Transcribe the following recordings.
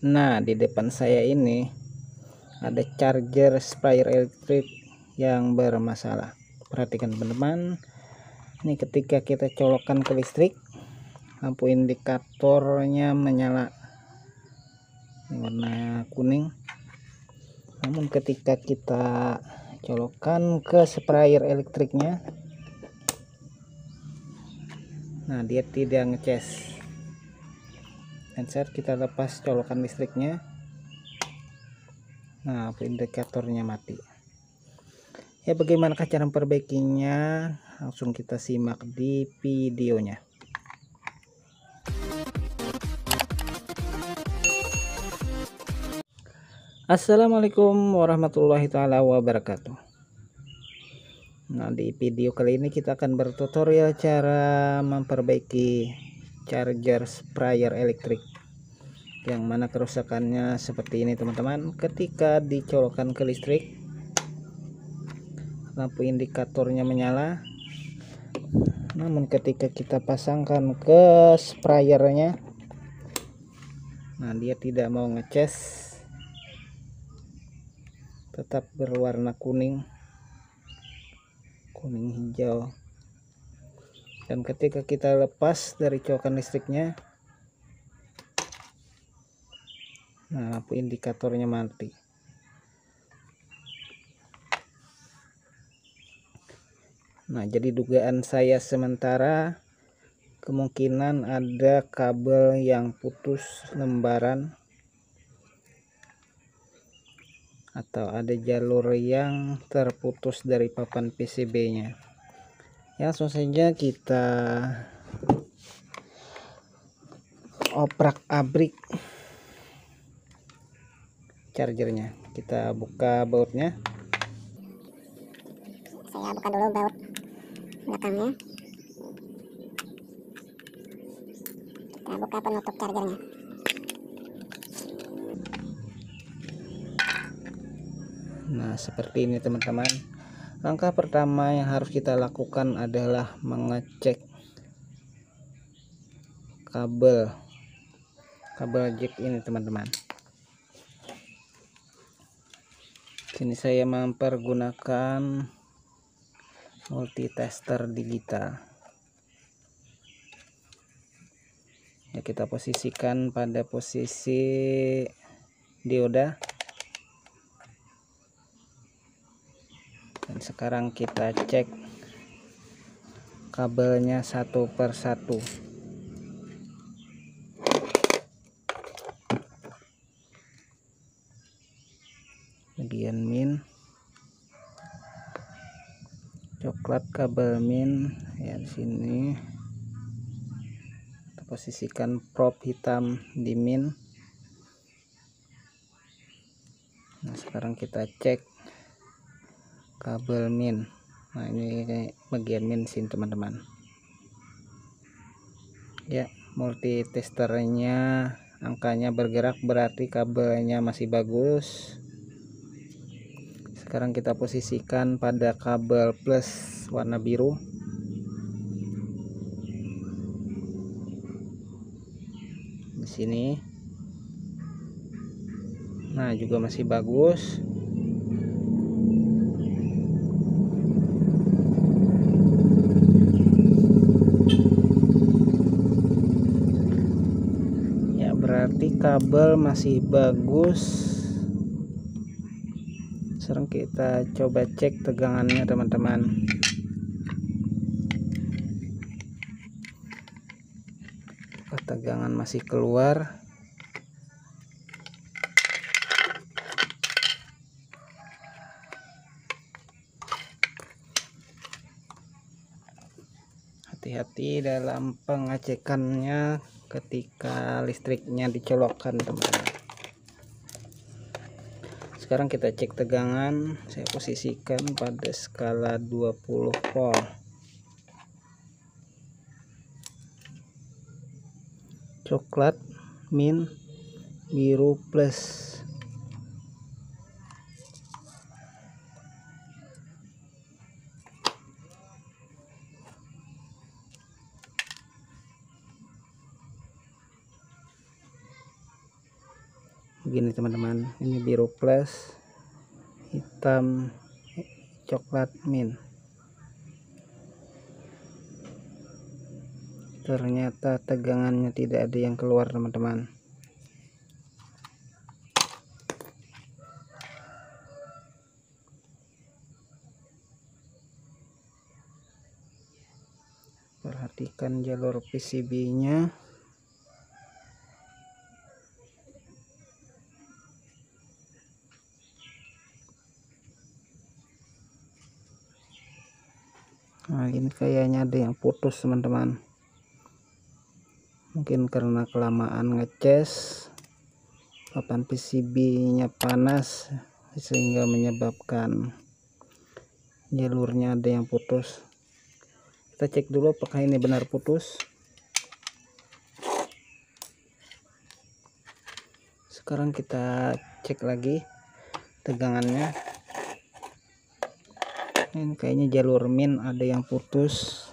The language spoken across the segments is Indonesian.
Nah, di depan saya ini ada charger sprayer elektrik yang bermasalah. Perhatikan teman-teman, ini ketika kita colokkan ke listrik, lampu indikatornya menyala, ini warna kuning. Namun ketika kita colokkan ke sprayer elektriknya, nah dia tidak ngecas. Dan saat kita lepas colokan listriknya, nah indikatornya mati. Ya, bagaimana cara memperbaikinya? Langsung kita simak di videonya. Assalamualaikum warahmatullahi taala wabarakatuh. Nah, di video kali ini kita akan bertutorial cara memperbaiki charger sprayer elektrik, yang mana kerusakannya seperti ini teman-teman. Ketika dicolokkan ke listrik, lampu indikatornya menyala, namun ketika kita pasangkan ke sprayernya, nah dia tidak mau ngecas, tetap berwarna kuning hijau. Dan ketika kita lepas dari colokan listriknya, nah lampu indikatornya mati. Nah, jadi dugaan saya sementara kemungkinan ada kabel yang putus lembaran atau ada jalur yang terputus dari papan PCB-nya. Ya, langsung saja kita obrak-abrik chargernya. Kita buka bautnya. Saya buka dulu baut belakangnya. Kita buka penutup chargernya. Nah, seperti ini teman-teman. Langkah pertama yang harus kita lakukan adalah mengecek kabel jack ini teman-teman. Sini saya mempergunakan multitester digital. Ya, kita posisikan pada posisi dioda. Dan sekarang kita cek kabelnya satu per satu. Bagian min, coklat kabel min ya di sini. Kita posisikan probe hitam di min. Nah, sekarang kita cek kabel min. Nah, ini bagian min sini teman-teman. Ya, multitesternya angkanya bergerak, berarti kabelnya masih bagus. Sekarang kita posisikan pada kabel plus warna biru. Di sini. Nah, juga masih bagus. Ya, berarti kabel masih bagus. Sekarang kita coba cek tegangannya teman-teman. Tegangan masih keluar. Hati-hati dalam pengecekannya ketika listriknya dicolokkan teman-teman. Sekarang kita cek tegangan. Saya posisikan pada skala 20 volt. Coklat, min, biru plus. begini teman-teman. Ini biru plus, hitam, coklat mint. Ternyata tegangannya tidak ada yang keluar teman-teman. Perhatikan jalur PCB-nya. Nah, ini kayaknya ada yang putus teman-teman. Mungkin karena kelamaan ngecas, papan PCB-nya panas sehingga menyebabkan jalurnya ada yang putus. Kita cek dulu apakah ini benar putus. Sekarang kita cek lagi tegangannya. Ini kayaknya jalur min ada yang putus,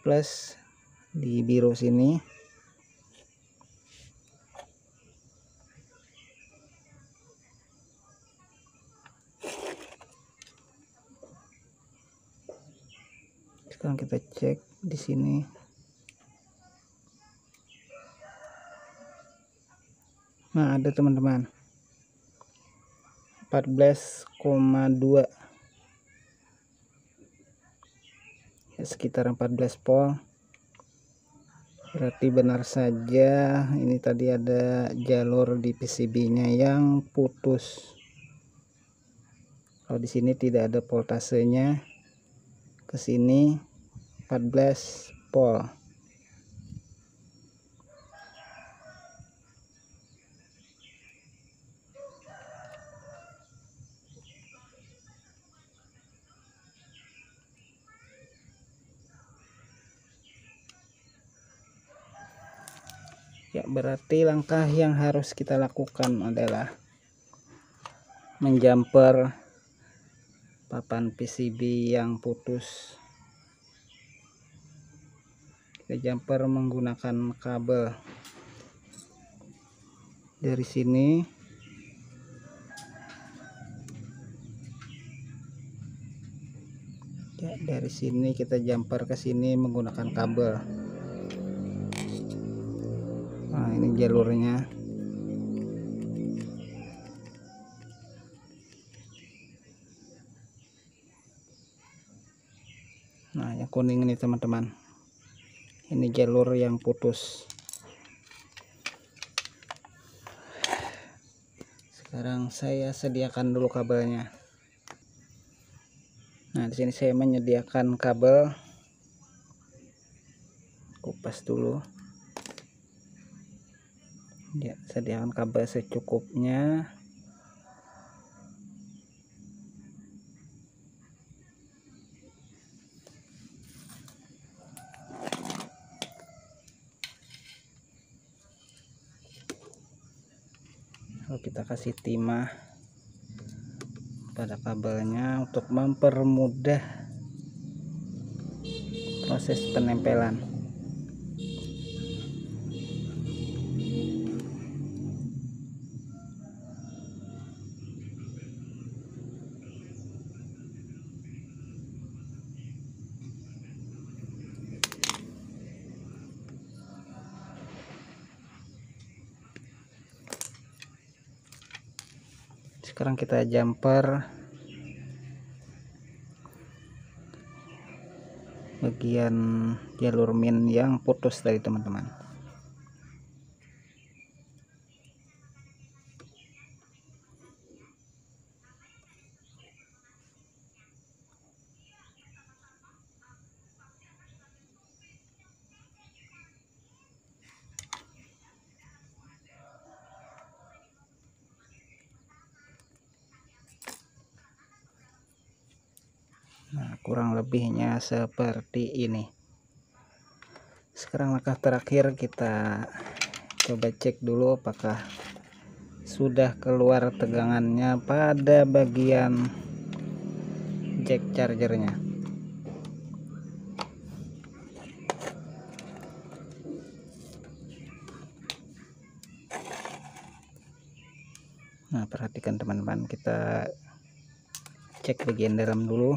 plus di biru sini. Sekarang kita cek di sini. Nah, ada teman-teman, 14,2, ya, sekitar 14 volt. Berarti benar saja ini tadi ada jalur di PCB-nya yang putus. Kalau di sini tidak ada voltasenya, ke sini 14 volt. Ya, berarti langkah yang harus kita lakukan adalah menjumper papan PCB yang putus. Kita jumper menggunakan kabel dari sini. Ya, dari sini kita jumper ke sini menggunakan kabel. Nah, ini jalurnya. Nah, yang kuning ini teman-teman, ini jalur yang putus. Sekarang saya sediakan dulu kabelnya. Nah, di sini saya menyediakan kabel. Kupas dulu. Ya, sediakan kabel secukupnya. Lalu kita kasih timah pada kabelnya untuk mempermudah proses penempelan. Sekarang kita jumper bagian jalur min yang putus tadi teman-teman. Nah, kurang lebihnya seperti ini. Sekarang langkah terakhir, kita coba cek dulu apakah sudah keluar tegangannya pada bagian jack chargernya. Nah, perhatikan teman-teman, kita cek bagian dalam dulu.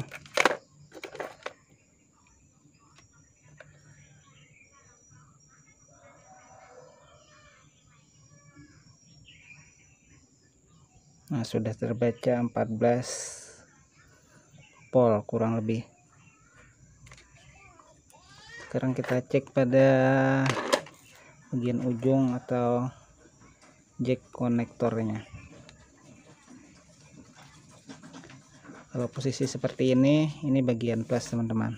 Nah, sudah terbaca 14 volt kurang lebih. Sekarang kita cek pada bagian ujung atau jack konektornya. Kalau posisi seperti ini bagian plus teman-teman.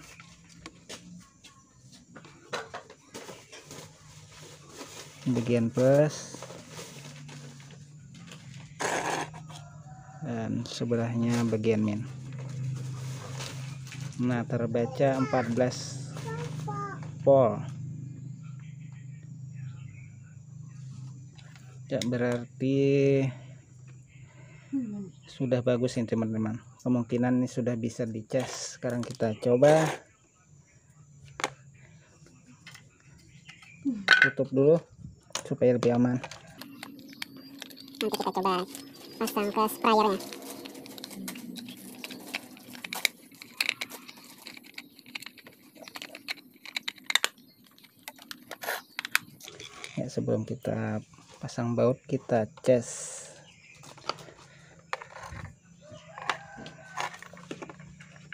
Bagian plus dan sebelahnya bagian min. Nah, terbaca 14 volt. Ya, berarti sudah bagus ini teman-teman. Kemungkinan ini sudah bisa dicas. Sekarang kita coba tutup dulu supaya lebih aman. Nanti kita coba pasang ke sprayernya. Ya, sebelum kita pasang baut kita cas.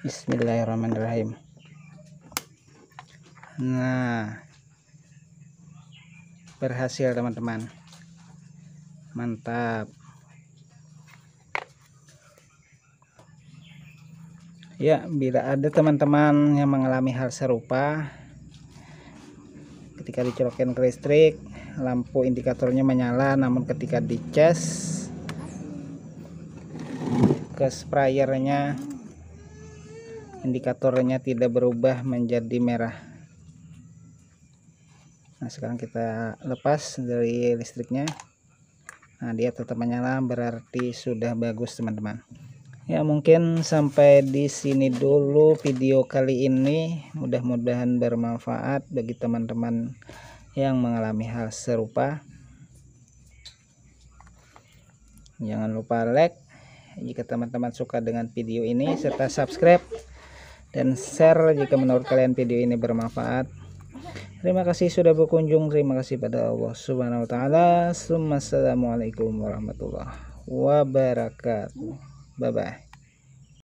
Bismillahirrahmanirrahim. Nah, berhasil teman-teman, mantap. Ya, bila ada teman-teman yang mengalami hal serupa, ketika dicolokin ke listrik lampu indikatornya menyala, namun ketika dicas ke sprayernya indikatornya tidak berubah menjadi merah. Nah, sekarang kita lepas dari listriknya. Nah, dia tetap menyala, berarti sudah bagus teman-teman. Ya, mungkin sampai di sini dulu video kali ini. Mudah-mudahan bermanfaat bagi teman-teman yang mengalami hal serupa. Jangan lupa like jika teman-teman suka dengan video ini, serta subscribe dan share jika menurut kalian video ini bermanfaat. Terima kasih sudah berkunjung. Terima kasih pada Allah Subhanahu wa taala. Assalamualaikum warahmatullahi wabarakatuh. Bye bye.